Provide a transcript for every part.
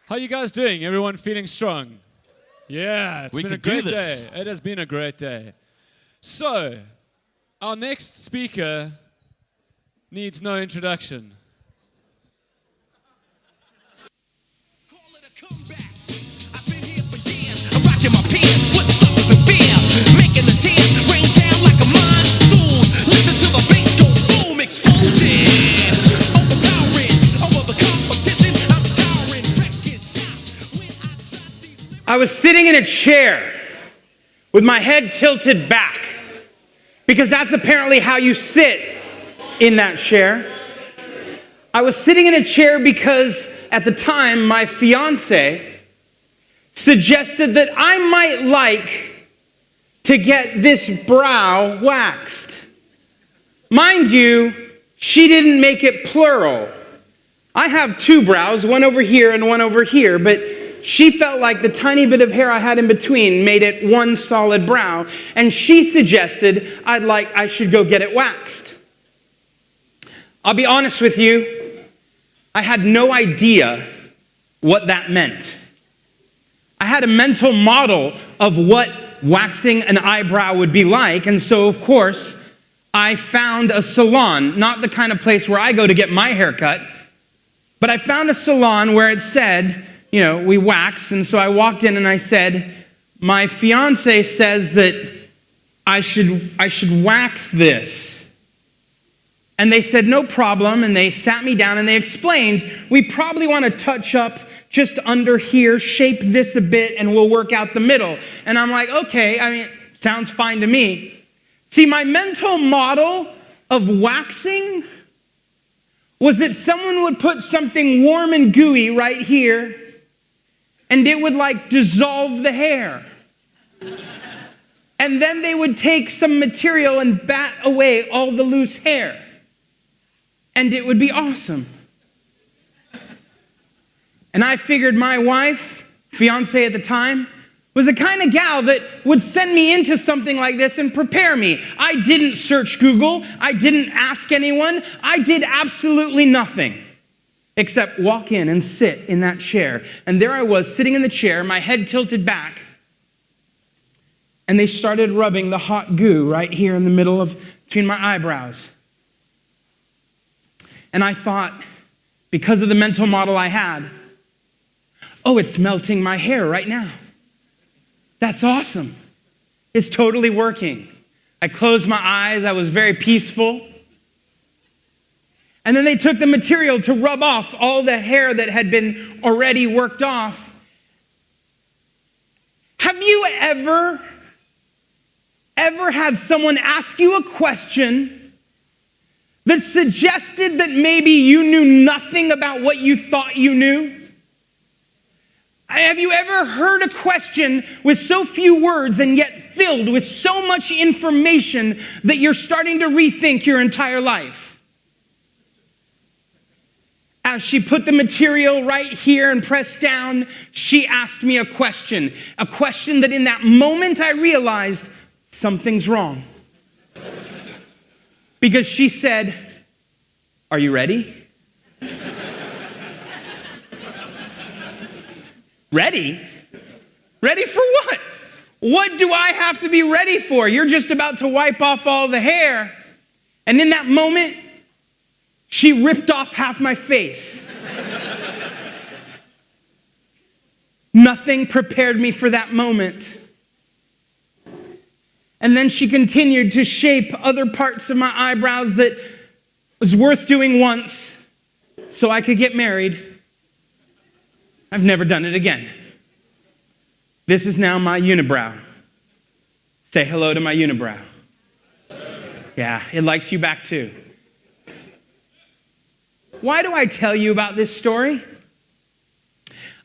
How you guys doing? Everyone feeling strong? Yeah, it's been a great day. It has been a great day. So, our next speaker needs no introduction. Call it a comeback. I've been here for years. I'm rocking my peers, putting suckers in fear, making the tears rain down like a monsoon. Listen to the bass go boom, explosion. Overpowering over the competition. I'm towering, wrecking shop. When I drop these I was sitting in a chair with my head tilted back because that's apparently how you sit in that chair. I was sitting in a chair because at the time my fiance suggested that I might like to get this brow waxed. Mind you, she didn't make it plural. I have two brows, one over here and one over here, but she felt like the tiny bit of hair I had in between made it one solid brow, and she suggested I should go get it waxed. I'll be honest with you, I had no idea what that meant. I had a mental model of what waxing an eyebrow would be like, and so of course, I found a salon, not the kind of place where I go to get my hair cut, but I found a salon where it said, we wax, and so I walked in and I said, my fiance says that I should wax this. And they said, no problem, and they sat me down and they explained, we probably want to touch up just under here, shape this a bit, and we'll work out the middle. And I'm like, okay, sounds fine to me. See, my mental model of waxing was that someone would put something warm and gooey right here, and it would dissolve the hair. And then they would take some material and bat away all the loose hair. And it would be awesome. And I figured my wife, fiance at the time, was the kind of gal that would send me into something like this and prepare me. I didn't search Google. I didn't ask anyone. I did absolutely nothing except walk in and sit in that chair. And there I was sitting in the chair, my head tilted back. And they started rubbing the hot goo right here in the middle between my eyebrows. And I thought, because of the mental model I had, oh, it's melting my hair right now. That's awesome. It's totally working. I closed my eyes. I was very peaceful. And then they took the material to rub off all the hair that had been already worked off. Have you ever had someone ask you a question that suggested that maybe you knew nothing about what you thought you knew? Have you ever heard a question with so few words and yet filled with so much information that you're starting to rethink your entire life? As she put the material right here and pressed down, she asked me a question that in that moment I realized something's wrong. Because she said, "Are you ready?" Ready? Ready for what? What do I have to be ready for? You're just about to wipe off all the hair. And in that moment, she ripped off half my face. Nothing prepared me for that moment. And then she continued to shape other parts of my eyebrows that was worth doing once so I could get married. I've never done it again. This is now my unibrow. Say hello to my unibrow. Yeah, it likes you back too. Why do I tell you about this story?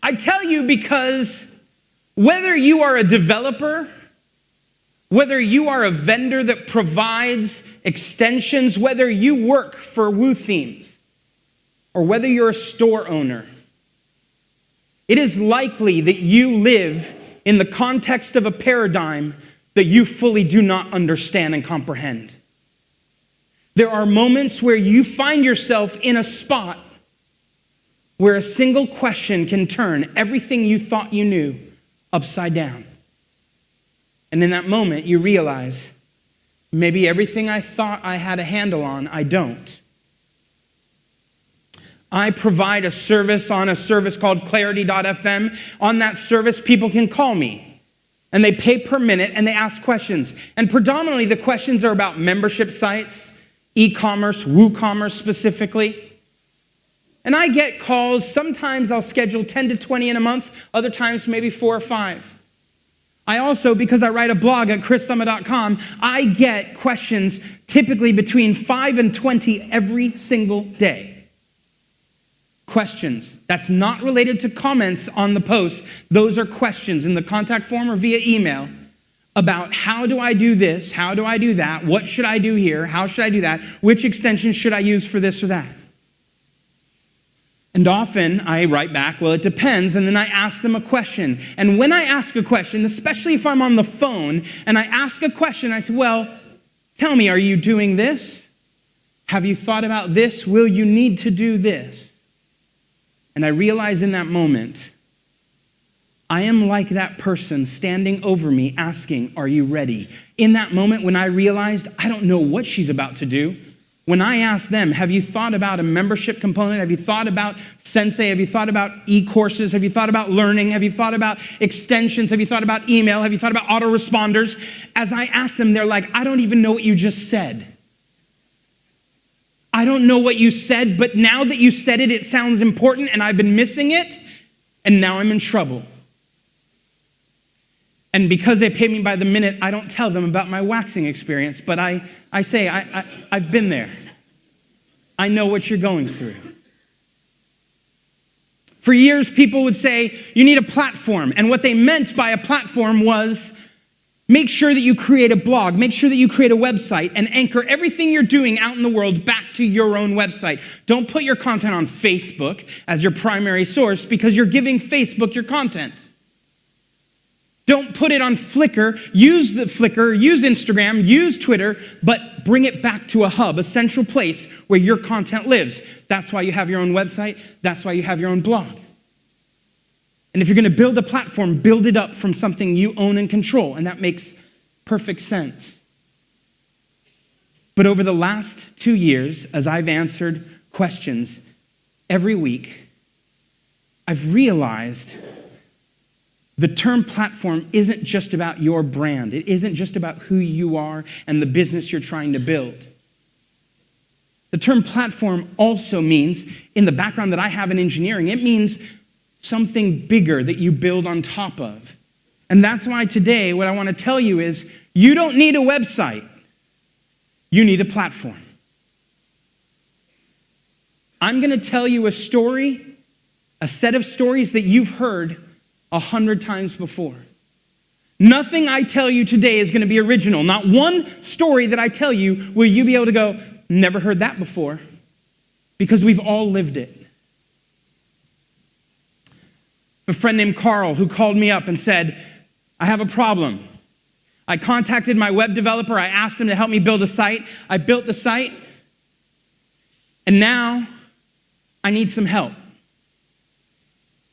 I tell you because whether you are a developer, whether you are a vendor that provides extensions, whether you work for Woo Themes, or whether you're a store owner, it is likely that you live in the context of a paradigm that you fully do not understand and comprehend. There are moments where you find yourself in a spot where a single question can turn everything you thought you knew upside down. And in that moment, you realize, maybe everything I thought I had a handle on, I don't. I provide a service on a service called Clarity.fm. On that service, people can call me, and they pay per minute, and they ask questions. And predominantly, the questions are about membership sites, e-commerce, WooCommerce specifically. And I get calls. Sometimes I'll schedule 10 to 20 in a month. Other times, maybe 4 or 5. I also, because I write a blog at chrislema.com, I get questions typically between 5 and 20 every single day. Questions. That's not related to comments on the post. Those are questions in the contact form or via email about how do I do this? How do I do that? What should I do here? How should I do that? Which extension should I use for this or that? And often I write back, well, it depends, and then I ask them a question. And when I ask a question, especially if I'm on the phone, and I ask a question, I say, well, tell me, are you doing this? Have you thought about this? Will you need to do this? And I realize in that moment, I am like that person standing over me asking, are you ready? In that moment when I realized I don't know what she's about to do, when I asked them, have you thought about a membership component? Have you thought about Sensei? Have you thought about e-courses? Have you thought about learning? Have you thought about extensions? Have you thought about email? Have you thought about autoresponders? As I asked them, they're like, I don't even know what you just said. I don't know what you said, but now that you said it, it sounds important, and I've been missing it, and now I'm in trouble. And because they pay me by the minute, I don't tell them about my waxing experience, but I say, I've been there. I know what you're going through. For years, people would say, you need a platform. And what they meant by a platform was, make sure that you create a blog, make sure that you create a website, and anchor everything you're doing out in the world back to your own website. Don't put your content on Facebook as your primary source because you're giving Facebook your content. Don't put it on Flickr, use Instagram, use Twitter, but bring it back to a hub, a central place where your content lives. That's why you have your own website. That's why you have your own blog. And if you're going to build a platform, build it up from something you own and control, and that makes perfect sense. But over the last 2 years, as I've answered questions every week, I've realized the term platform isn't just about your brand. It isn't just about who you are and the business you're trying to build. The term platform also means, in the background that I have in engineering, it means something bigger that you build on top of. And that's why today what I want to tell you is you don't need a website. You need a platform. I'm going to tell you a story, a set of stories that you've heard 100 times before. Nothing I tell you today is going to be original. Not one story that I tell you will you be able to go, never heard that before, because we've all lived it. A friend named Carl who called me up and said, I have a problem. I contacted my web developer. I asked him to help me build a site. I built the site, and now I need some help.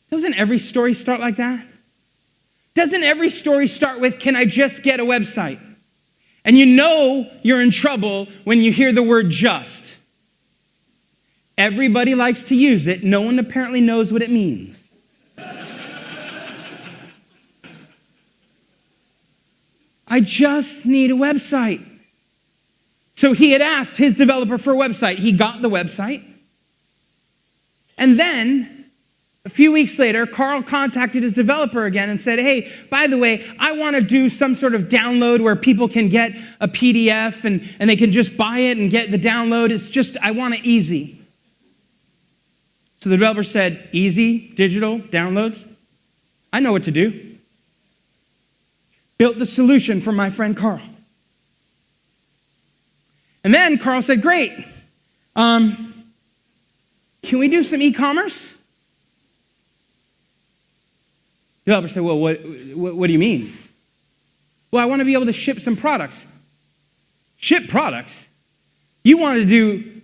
Doesn't every story start like that? Doesn't every story start with, can I just get a website? And you know you're in trouble when you hear the word just. Everybody likes to use it. No one apparently knows what it means. I just need a website. So he had asked his developer for a website. He got the website. And then, a few weeks later, Carl contacted his developer again and said, hey, by the way, I want to do some sort of download where people can get a PDF and they can just buy it and get the download. It's just, I want it easy. So the developer said, easy, digital, downloads? I know what to do. Built the solution for my friend Carl. And then Carl said, great. Can we do some e-commerce? The developer said, well, what do you mean? Well, I want to be able to ship some products. Ship products? You want to do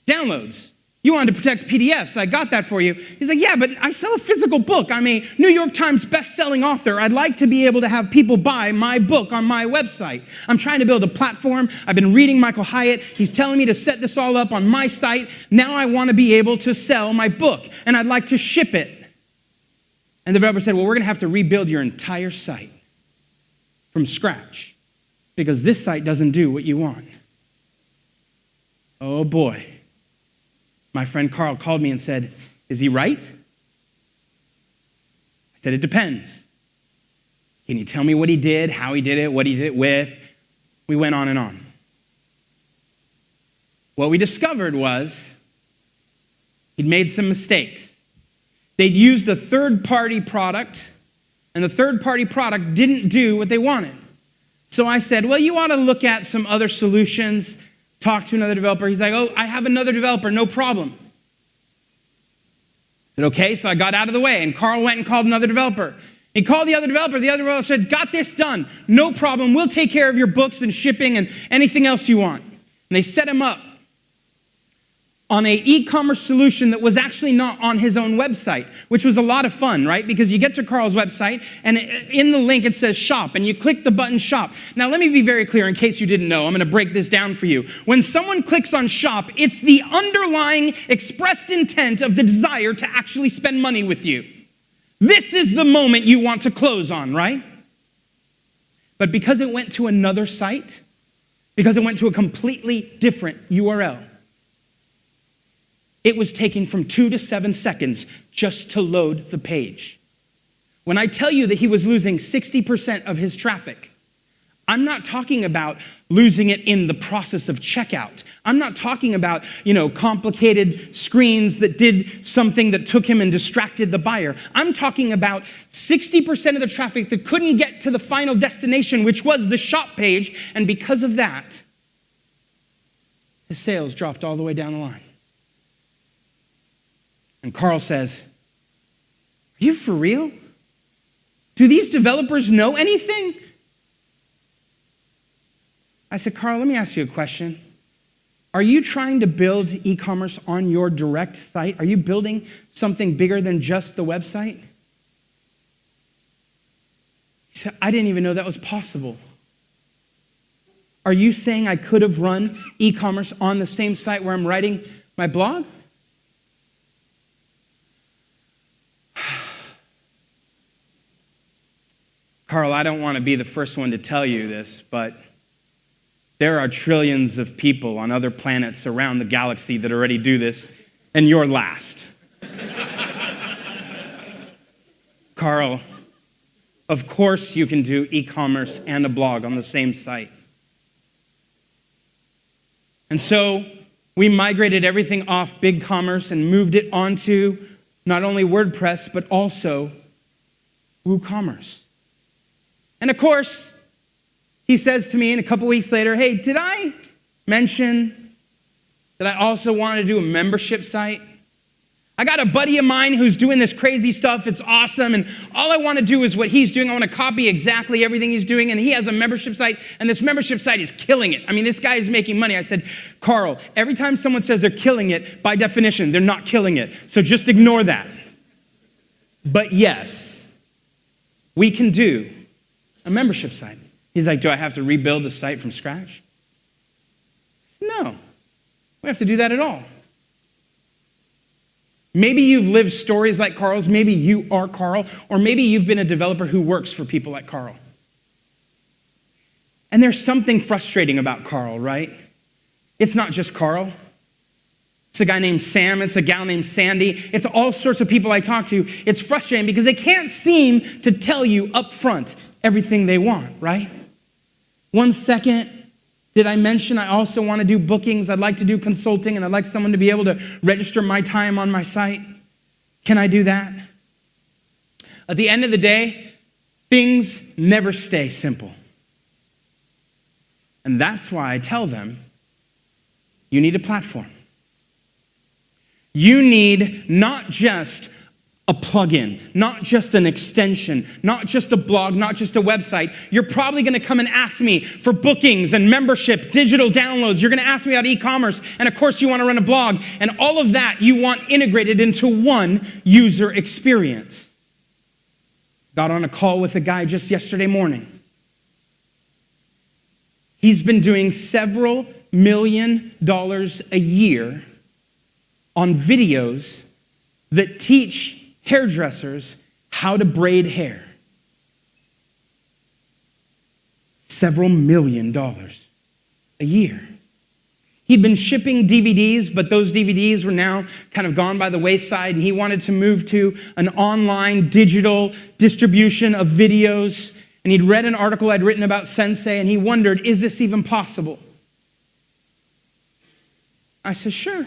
downloads. You wanted to protect PDFs. I got that for you. He's like, yeah, but I sell a physical book. I'm a New York Times best-selling author. I'd like to be able to have people buy my book on my website. I'm trying to build a platform. I've been reading Michael Hyatt. He's telling me to set this all up on my site. Now I want to be able to sell my book, and I'd like to ship it. And the developer said, well, we're going to have to rebuild your entire site from scratch because this site doesn't do what you want. Oh, boy. My friend Carl called me and said, is he right? I said, it depends. Can you tell me what he did, how he did it, what he did it with? We went on and on. What we discovered was he'd made some mistakes. They'd used a third-party product, and the third-party product didn't do what they wanted. So I said, well, you ought to look at some other solutions. Talk to another developer. He's like, oh, I have another developer, no problem. I said, okay, so I got out of the way, and Carl went and called another developer. He called the other developer said, got this done, no problem. We'll take care of your books and shipping and anything else you want. And they set him up on an e-commerce solution that was actually not on his own website, which was a lot of fun, right? Because you get to Carl's website, and in the link it says shop, and you click the button shop. Now, let me be very clear in case you didn't know. I'm going to break this down for you. When someone clicks on shop, it's the underlying expressed intent of the desire to actually spend money with you. This is the moment you want to close on, right? But because it went to another site, because it went to a completely different URL, it was taking from 2 to 7 seconds just to load the page. When I tell you that he was losing 60% of his traffic, I'm not talking about losing it in the process of checkout. I'm not talking about, complicated screens that did something that took him and distracted the buyer. I'm talking about 60% of the traffic that couldn't get to the final destination, which was the shop page, and because of that, his sales dropped all the way down the line. And Carl says, are you for real? Do these developers know anything? I said, Carl, let me ask you a question. Are you trying to build e-commerce on your direct site? Are you building something bigger than just the website? He said, I didn't even know that was possible. Are you saying I could have run e-commerce on the same site where I'm writing my blog? Carl, I don't want to be the first one to tell you this, but there are trillions of people on other planets around the galaxy that already do this, and you're last. Carl, of course you can do e-commerce and a blog on the same site. And so we migrated everything off BigCommerce and moved it onto not only WordPress, but also WooCommerce. And of course, he says to me in a couple weeks later, hey, did I mention that I also wanted to do a membership site? I got a buddy of mine who's doing this crazy stuff. It's awesome. And all I want to do is what he's doing. I want to copy exactly everything he's doing. And he has a membership site. And this membership site is killing it. I mean, this guy is making money. I said, Carl, every time someone says they're killing it, by definition, they're not killing it. So just ignore that. But yes, we can do a membership site. He's like, do I have to rebuild the site from scratch? No, we don't have to do that at all. Maybe you've lived stories like Carl's, maybe you are Carl, or maybe you've been a developer who works for people like Carl. And there's something frustrating about Carl, right? It's not just Carl. It's a guy named Sam, it's a gal named Sandy, it's all sorts of people I talk to. It's frustrating because they can't seem to tell you up front everything they want, right? 1 second, did I mention I also want to do bookings? I'd like to do consulting, and I'd like someone to be able to register my time on my site. Can I do that? At the end of the day, things never stay simple. And that's why I tell them, you need a platform. You need not just a plugin, not just an extension, not just a blog, not just a website. You're probably going to come and ask me for bookings and membership, digital downloads. You're going to ask me about e-commerce. And of course, you want to run a blog. And all of that you want integrated into one user experience. Got on a call with a guy just yesterday morning. He's been doing several $1 million a year on videos that teach hairdressers how to braid hair. Several $1 million a year. He'd been shipping DVDs, but those DVDs were now kind of gone by the wayside, and he wanted to move to an online digital distribution of videos. And he'd read an article I'd written about Sensei, and he wondered, is this even possible? I said, sure.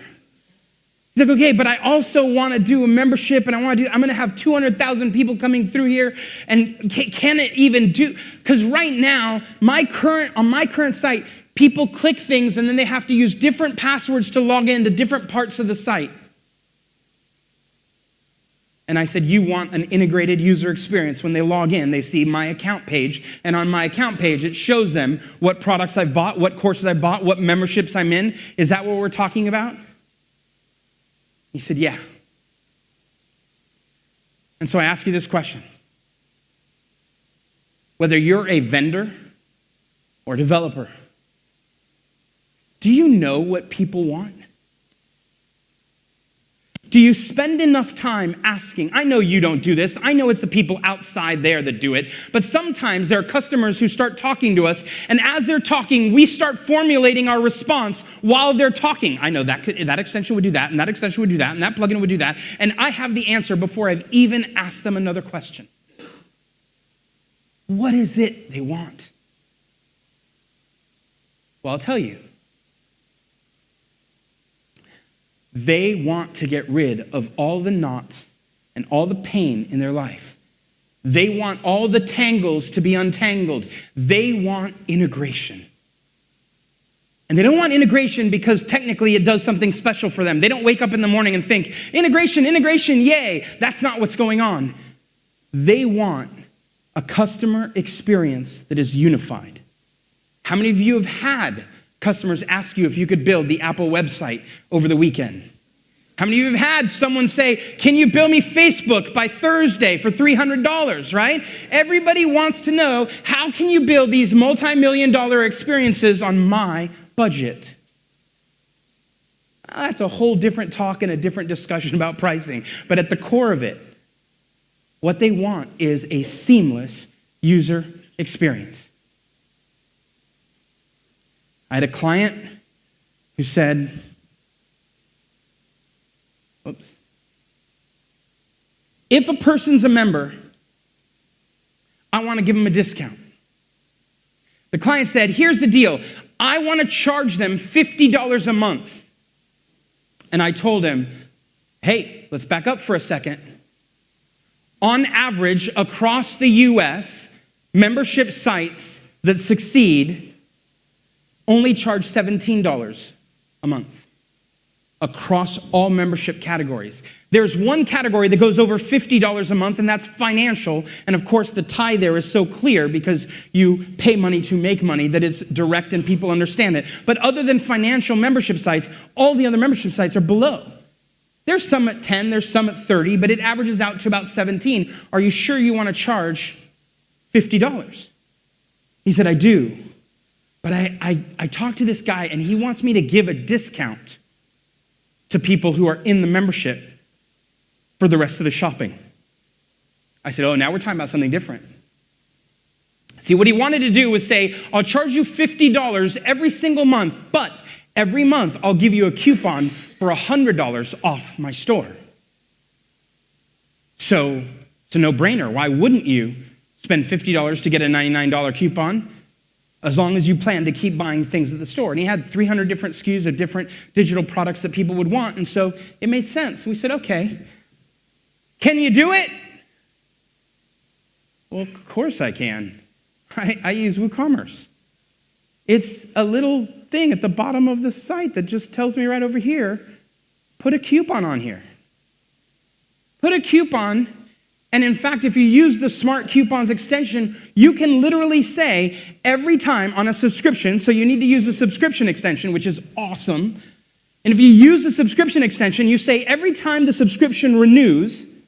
He's like, okay, but I also want to do a membership, and I'm going to have 200,000 people coming through here, and can it even do? Because right now, on my current site, people click things, and then they have to use different passwords to log into different parts of the site. And I said, you want an integrated user experience. When they log in, they see my account page, and on my account page, it shows them what products I've bought, what courses I've bought, what memberships I'm in. Is that what we're talking about? He said, yeah. And so I ask you this question. Whether you're a vendor or developer, do you know what people want? Do you spend enough time asking? I know you don't do this. I know it's the people outside there that do it. But sometimes there are customers who start talking to us, and as they're talking, we start formulating our response while they're talking. I know that extension would do that, and that extension would do that, and that plugin would do that. And I have the answer before I've even asked them another question. What is it they want? Well, I'll tell you. They want to get rid of all the knots and all the pain in their life. They want all the tangles to be untangled. They want integration. And they don't want integration because technically it does something special for them. They don't wake up in the morning and think, integration, yay. That's not what's going on. They want a customer experience that is unified. How many of you have had customers ask you if you could build the Apple website over the weekend? How many of you have had someone say, can you build me Facebook by Thursday for $300, right? Everybody wants to know, how can you build these multi-million-dollar experiences on my budget? That's a whole different talk and a different discussion about pricing. But at the core of it, what they want is a seamless user experience. I had a client who said, if a person's a member, I want to give them a discount. The client said, here's the deal. I want to charge them $50 a month. And I told him, hey, let's back up for a second. On average, across the US, membership sites that succeed only charge $17 a month across all membership categories. There's one category that goes over $50 a month, and that's financial. And of course, the tie there is so clear because you pay money to make money that it's direct and people understand it. But other than financial membership sites, all the other membership sites are below. There's some at 10, there's some at 30, but it averages out to about 17. Are you sure you want to charge $50? He said, I do. But I talked to this guy, and he wants me to give a discount to people who are in the membership for the rest of the shopping. I said, oh, now we're talking about something different. See, what he wanted to do was say, I'll charge you $50 every single month, but every month I'll give you a coupon for $100 off my store. So it's a no-brainer. Why wouldn't you spend $50 to get a $99 coupon? As long as you plan to keep buying things at the store. And he had 300 different SKUs of different digital products that people would want. And so it made sense. We said, okay, can you do it? Well, of course I can. I use WooCommerce. It's a little thing at the bottom of the site that just tells me right over here, put a coupon on here. put a coupon, and in fact, if you use the Smart Coupons extension, you can literally say every time on a subscription, so you need to use the subscription extension, which is awesome. And if you use the subscription extension, you say every time the subscription renews,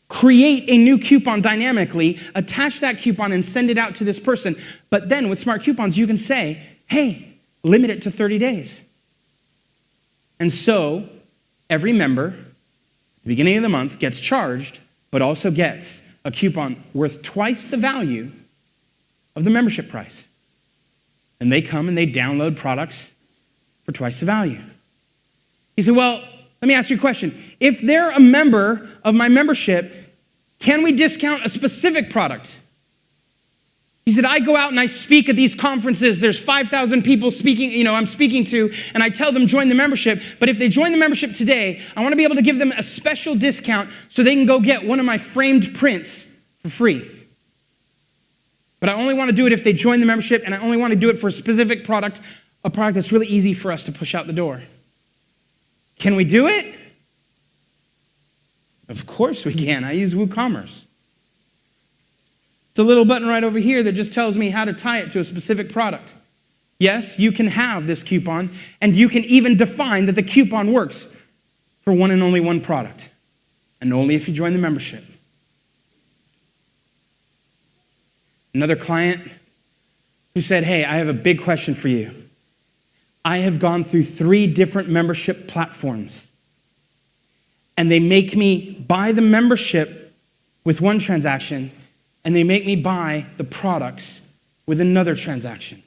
create a new coupon dynamically, attach that coupon and send it out to this person. But then with Smart Coupons, you can say, hey, limit it to 30 days. And so every member at the beginning of the month gets charged, but also gets a coupon worth twice the value of the membership price. And they come and they download products for twice the value. He said, well, let me ask you a question. If they're a member of my membership, can we discount a specific product? He said, I go out and I speak at these conferences. There's 5,000 people speaking, I'm speaking to, and I tell them join the membership. But if they join the membership today, I want to be able to give them a special discount so they can go get one of my framed prints for free. But I only want to do it if they join the membership, and I only want to do it for a specific product, a product that's really easy for us to push out the door. Can we do it? Of course we can. I use WooCommerce. It's a little button right over here that just tells me how to tie it to a specific product. Yes, you can have this coupon, and you can even define that the coupon works for one and only one product, and only if you join the membership. Another client who said, hey, I have a big question for you. I have gone through 3 different membership platforms, and they make me buy the membership with one transaction, and they make me buy the products with another transaction.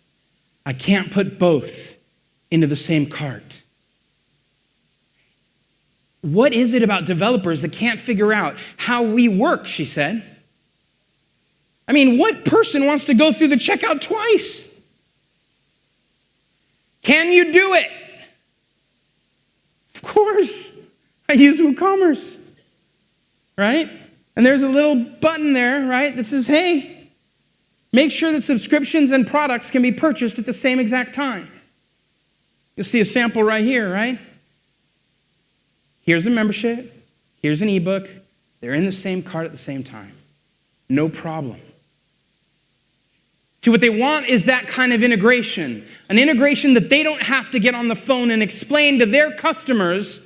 I can't put both into the same cart. What is it about developers that can't figure out how we work, she said. I mean, what person wants to go through the checkout twice? Can you do it? Of course. I use WooCommerce, right? And there's a little button there, right, that says, hey, make sure that subscriptions and products can be purchased at the same exact time. You'll see a sample right here, right? Here's a membership. Here's an ebook. They're in the same cart at the same time. No problem. See, what they want is that kind of integration, an integration that they don't have to get on the phone and explain to their customers,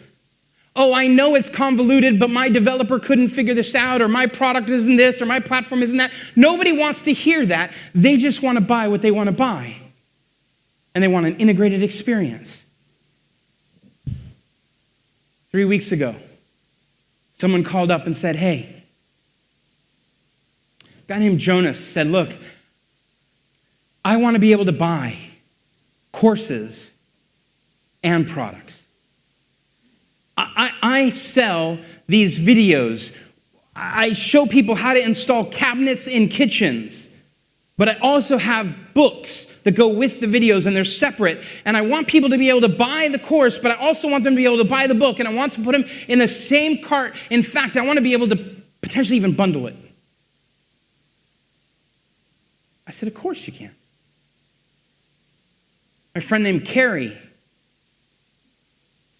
oh, I know it's convoluted, but my developer couldn't figure this out, or my product isn't this, or my platform isn't that. Nobody wants to hear that. They just want to buy what they want to buy. And they want an integrated experience. 3 weeks ago, someone called up and said, hey, a guy named Jonas said, look, I want to be able to buy courses and products. I sell these videos. I show people how to install cabinets in kitchens, but I also have books that go with the videos, and they're separate. And I want people to be able to buy the course, but I also want them to be able to buy the book, and I want to put them in the same cart. In fact, I want to be able to potentially even bundle it. I said, of course you can. My friend named Carrie,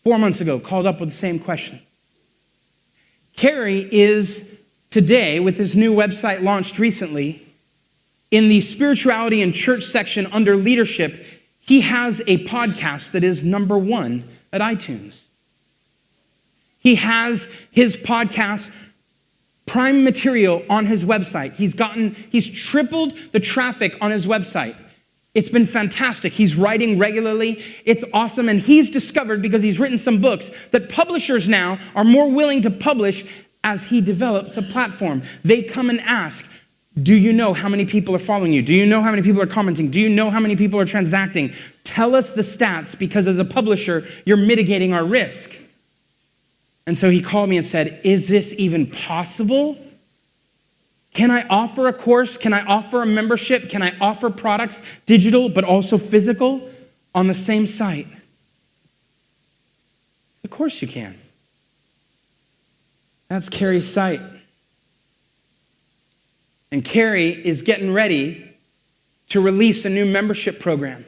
4 months ago, called up with the same question. Carrie is today, with his new website launched recently, in the spirituality and church section under leadership. He has a podcast that is #1 at iTunes. He has his podcast prime material on his website. He's tripled the traffic on his website. It's been fantastic. He's writing regularly. It's awesome. And he's discovered, because he's written some books, that publishers now are more willing to publish as he develops a platform. They come and ask, do you know how many people are following you? Do you know how many people are commenting? Do you know how many people are transacting? Tell us the stats, because as a publisher, you're mitigating our risk. And so he called me and said, is this even possible? Can I offer a course? Can I offer a membership? Can I offer products, digital but also physical, on the same site? Of course you can. That's Carrie's site. And Carrie is getting ready to release a new membership program.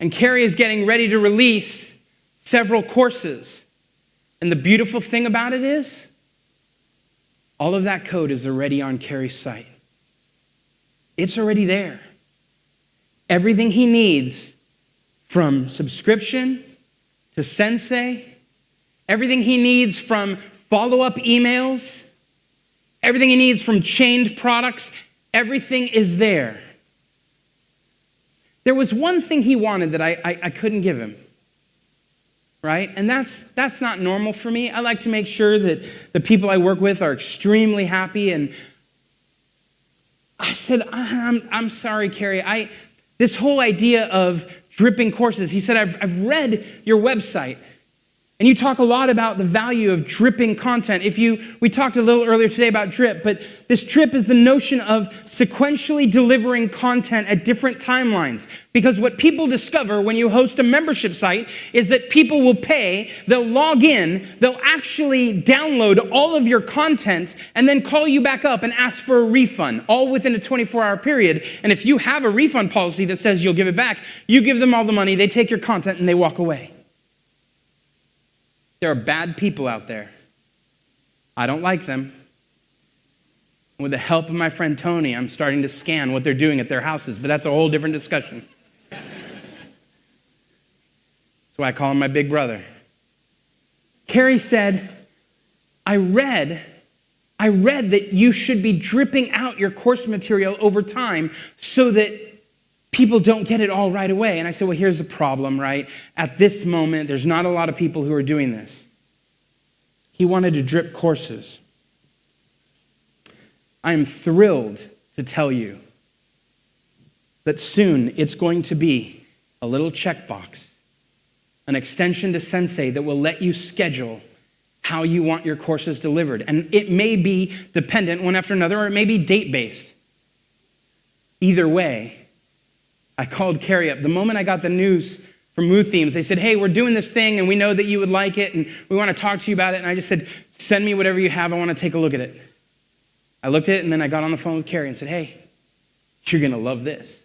And Carrie is getting ready to release several courses. And the beautiful thing about it is, All of that code is already on Carey's site. It's already there. Everything he needs, from subscription to Sensei, everything he needs from follow-up emails, everything he needs from chained products, everything is there. There was one thing he wanted that I couldn't give him, right? And that's not normal for me. I like to make sure that the people I work with are extremely happy. And I said, I'm sorry, Carey. This whole idea of dripping courses, he said, I've read your website. And you talk a lot about the value of dripping content. We talked a little earlier today about drip, but this drip is the notion of sequentially delivering content at different timelines. Because what people discover when you host a membership site is that people will pay, they'll log in, they'll actually download all of your content and then call you back up and ask for a refund, all within a 24-hour period. And if you have a refund policy that says you'll give it back, you give them all the money, they take your content and they walk away. There are bad people out there. I don't like them. With the help of my friend Tony, I'm starting to scan what they're doing at their houses, but that's a whole different discussion. That's why I call him my big brother. Carey said, I read that you should be dripping out your course material over time so that people don't get it all right away. And I said, well, here's the problem, right? At this moment, there's not a lot of people who are doing this. He wanted to drip courses. I am thrilled to tell you that soon it's going to be a little checkbox, an extension to Sensei that will let you schedule how you want your courses delivered. And it may be dependent one after another, or it may be date-based. Either way, I called Carey up. The moment I got the news from WooThemes, they said, hey, we're doing this thing and we know that you would like it and we want to talk to you about it. And I just said, send me whatever you have. I want to take a look at it. I looked at it and then I got on the phone with Carey and said, hey, you're going to love this.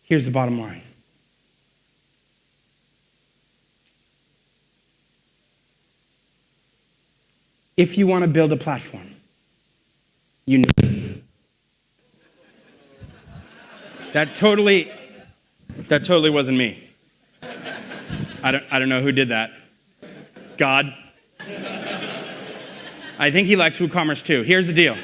Here's the bottom line. If you want to build a platform, you need it. That totally wasn't me. I don't know who did that. God. I think he likes WooCommerce too. Here's the deal.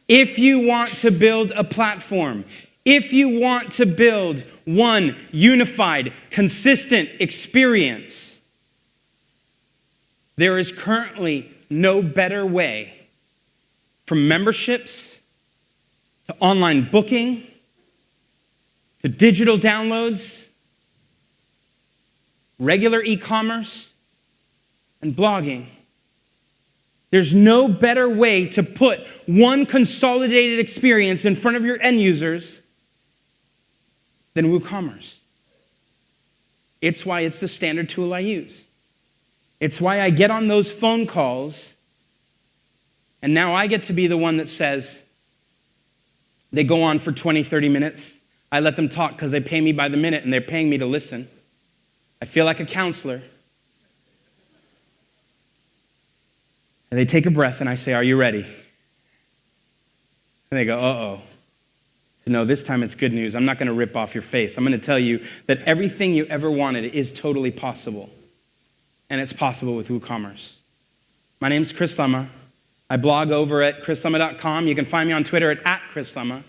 If you want to build a platform, if you want to build one unified, consistent experience, there is currently no better way, from memberships to online booking to digital downloads, regular e-commerce, and blogging. There's no better way to put one consolidated experience in front of your end users than WooCommerce. It's why it's the standard tool I use. It's why I get on those phone calls, and now I get to be the one that says, they go on for 20, 30 minutes. I let them talk because they pay me by the minute, and they're paying me to listen. I feel like a counselor. And they take a breath, and I say, are you ready? And they go, uh-oh. So no, this time it's good news. I'm not going to rip off your face. I'm going to tell you that everything you ever wanted is totally possible. And it's possible with WooCommerce. My name's Chris Lema. I blog over at chrislema.com. You can find me on Twitter at @ChrisLema.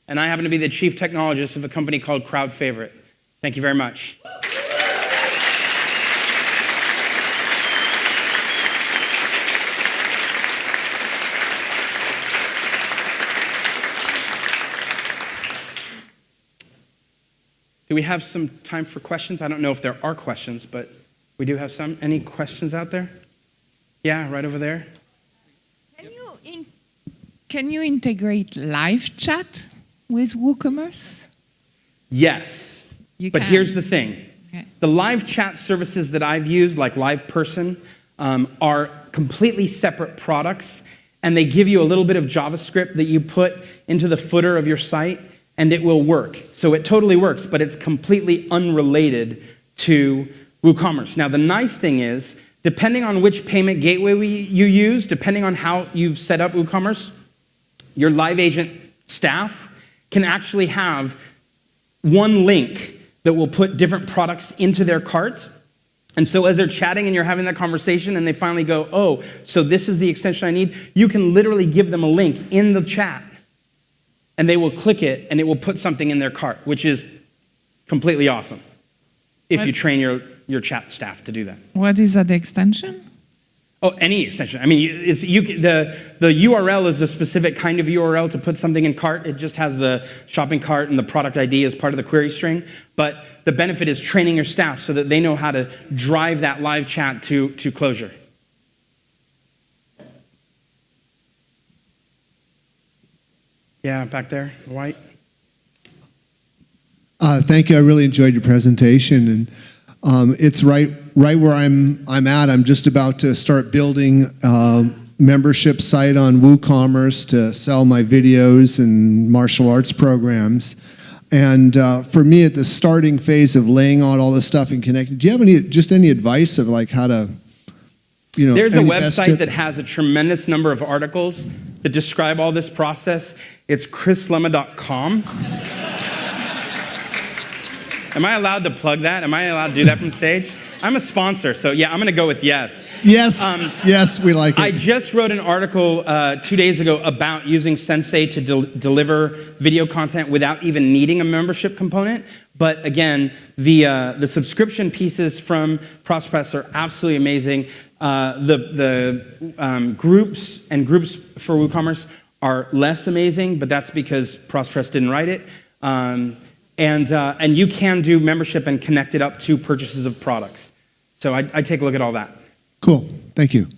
And I happen to be the chief technologist of a company called Crowd Favorite. Thank you very much. Do we have some time for questions? I don't know if there are questions, but we do have some. Any questions out there? Yeah, right over there. Can you integrate live chat with WooCommerce? Yes, but here's the thing. Okay. The live chat services that I've used, like LivePerson, are completely separate products, and they give you a little bit of JavaScript that you put into the footer of your site, and it will work. So it totally works, but it's completely unrelated to WooCommerce. Now, the nice thing is, depending on which payment gateway you use, depending on how you've set up WooCommerce, your live agent staff can actually have one link that will put different products into their cart. And so as they're chatting and you're having that conversation and they finally go, oh, so this is the extension I need, you can literally give them a link in the chat and they will click it and it will put something in their cart, which is completely awesome if you train your chat staff to do that. What is that extension? Oh, any extension. I mean, the URL is a specific kind of URL to put something in cart. It just has the shopping cart and the product ID as part of the query string. But the benefit is training your staff so that they know how to drive that live chat to closure. Yeah, back there, white. Thank you. I really enjoyed your presentation, and it's right where I'm at. I'm just about to start building a membership site on WooCommerce to sell my videos and martial arts programs. And for me, at the starting phase of laying out all this stuff and connecting, do you have any advice of like how to, There's a website that has a tremendous number of articles that describe all this process. It's chrislema.com. Am I allowed to plug that? Am I allowed to do that from stage? I'm a sponsor, so yeah, I'm going to go with yes. Yes, yes, we like it. I just wrote an article 2 days ago about using Sensei to deliver video content without even needing a membership component. But again, the subscription pieces from Prospress are absolutely amazing. The groups for WooCommerce are less amazing, but that's because Prospress didn't write it. And you can do membership and connect it up to purchases of products. So I take a look at all that. Cool. Thank you.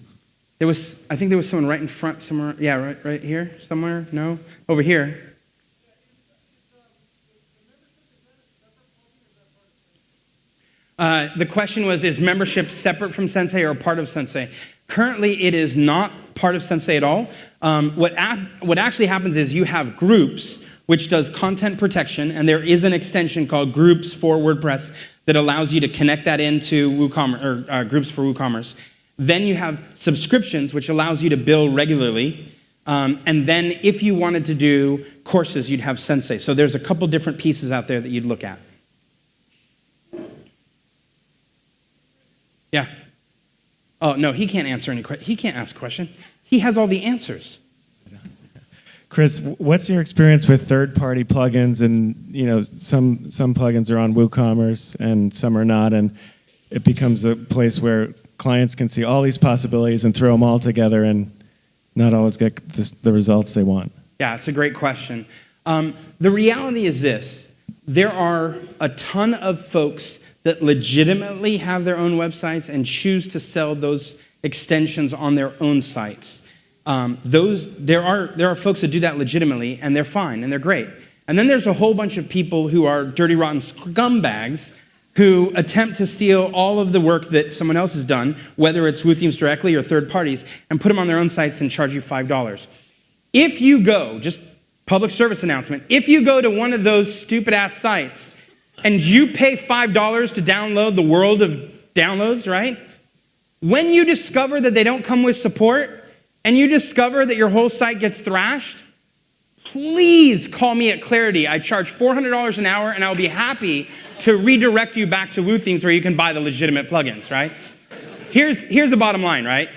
I think there was someone right in front somewhere. Yeah, right here somewhere. No, over here. The question was, is membership separate from Sensei or a part of Sensei? Currently, it is not part of Sensei at all. What actually happens is you have groups, which does content protection, and there is an extension called Groups for WordPress that allows you to connect that into WooCommerce, or Groups for WooCommerce. Then you have subscriptions, which allows you to bill regularly. And then if you wanted to do courses, you'd have Sensei. So there's a couple different pieces out there that you'd look at. Yeah. Oh, no, he can't answer any questions. He can't ask a question. He has all the answers. Chris, what's your experience with third-party plugins? And some plugins are on WooCommerce and some are not, and it becomes a place where clients can see all these possibilities and throw them all together and not always get the results they want. Yeah, it's a great question. The reality is this: there are a ton of folks that legitimately have their own websites and choose to sell those extensions on their own sites. There are folks that do that legitimately, and they're fine, and they're great. And then there's a whole bunch of people who are dirty, rotten scumbags who attempt to steal all of the work that someone else has done, whether it's WooThemes directly or third parties, and put them on their own sites and charge you $5. If you go, just public service announcement, if you go to one of those stupid-ass sites and you pay $5 to download the world of downloads, right? When you discover that they don't come with support, and you discover that your whole site gets thrashed, please call me at Clarity. I charge $400 an hour, and I'll be happy to redirect you back to WooThemes where you can buy the legitimate plugins, right? Here's the bottom line, right?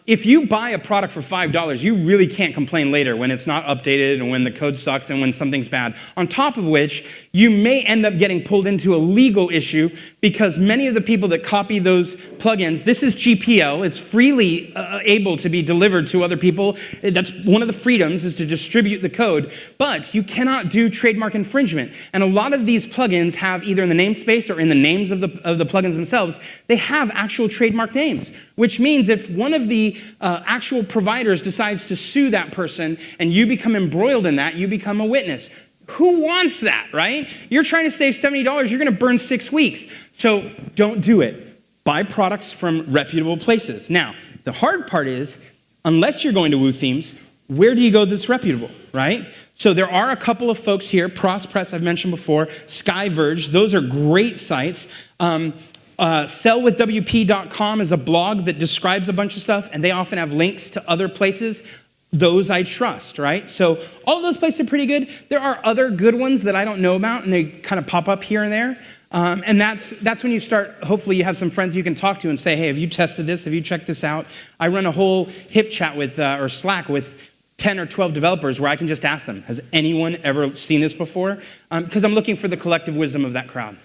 If you buy a product for $5, you really can't complain later when it's not updated and when the code sucks and when something's bad. On top of which, you may end up getting pulled into a legal issue because many of the people that copy those plugins, this is GPL, it's freely able to be delivered to other people. That's one of the freedoms, is to distribute the code, but you cannot do trademark infringement. And a lot of these plugins have, either in the namespace or in the names of the plugins themselves, they have actual trademark names, which means if one of the actual providers decides to sue that person and you become embroiled in that, you become a witness. Who wants that, right? You're trying to save $70, you're going to burn 6 weeks. So don't do it. Buy products from reputable places. Now, the hard part is, unless you're going to WooThemes, where do you go that's reputable? right? So there are a couple of folks here, ProsPress I've mentioned before, Skyverge, those are great sites. Sellwithwp.com is a blog that describes a bunch of stuff, and they often have links to other places. Those I trust, right? So all of those places are pretty good. There are other good ones that I don't know about, and they kind of pop up here and there. And that's when you start, hopefully you have some friends you can talk to and say, hey, have you tested this? Have you checked this out? I run a whole hip chat with, or Slack with 10 or 12 developers where I can just ask them, has anyone ever seen this before? Because I'm looking for the collective wisdom of that crowd.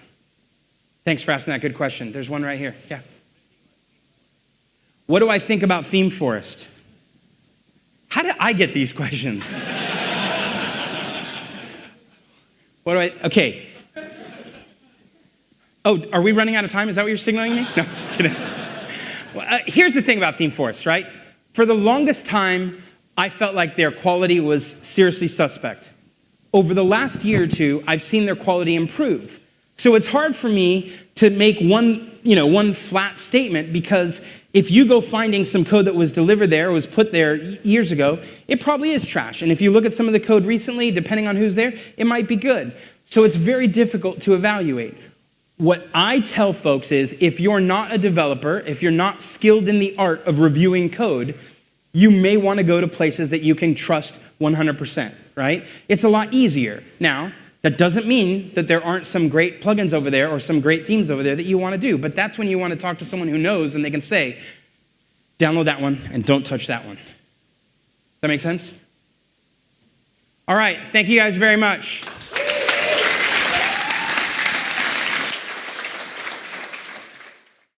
Thanks for asking that good question. There's one right here. Yeah. What do I think about Theme Forest? How did I get these questions? Okay. Oh, are we running out of time? Is that what you're signaling me? No, just kidding. Well, here's the thing about Theme Forest, right? For the longest time, I felt like their quality was seriously suspect. Over the last year or two, I've seen their quality improve. So it's hard for me to make one flat statement, because if you go finding some code that was delivered there, or was put there years ago, it probably is trash. And if you look at some of the code recently, depending on who's there, it might be good. So it's very difficult to evaluate. What I tell folks is, if you're not a developer, if you're not skilled in the art of reviewing code, you may want to go to places that you can trust 100%, right? It's a lot easier. Now, that doesn't mean that there aren't some great plugins over there or some great themes over there that you want to do, but that's when you want to talk to someone who knows and they can say, download that one and don't touch that one. That make sense? All right, thank you guys very much.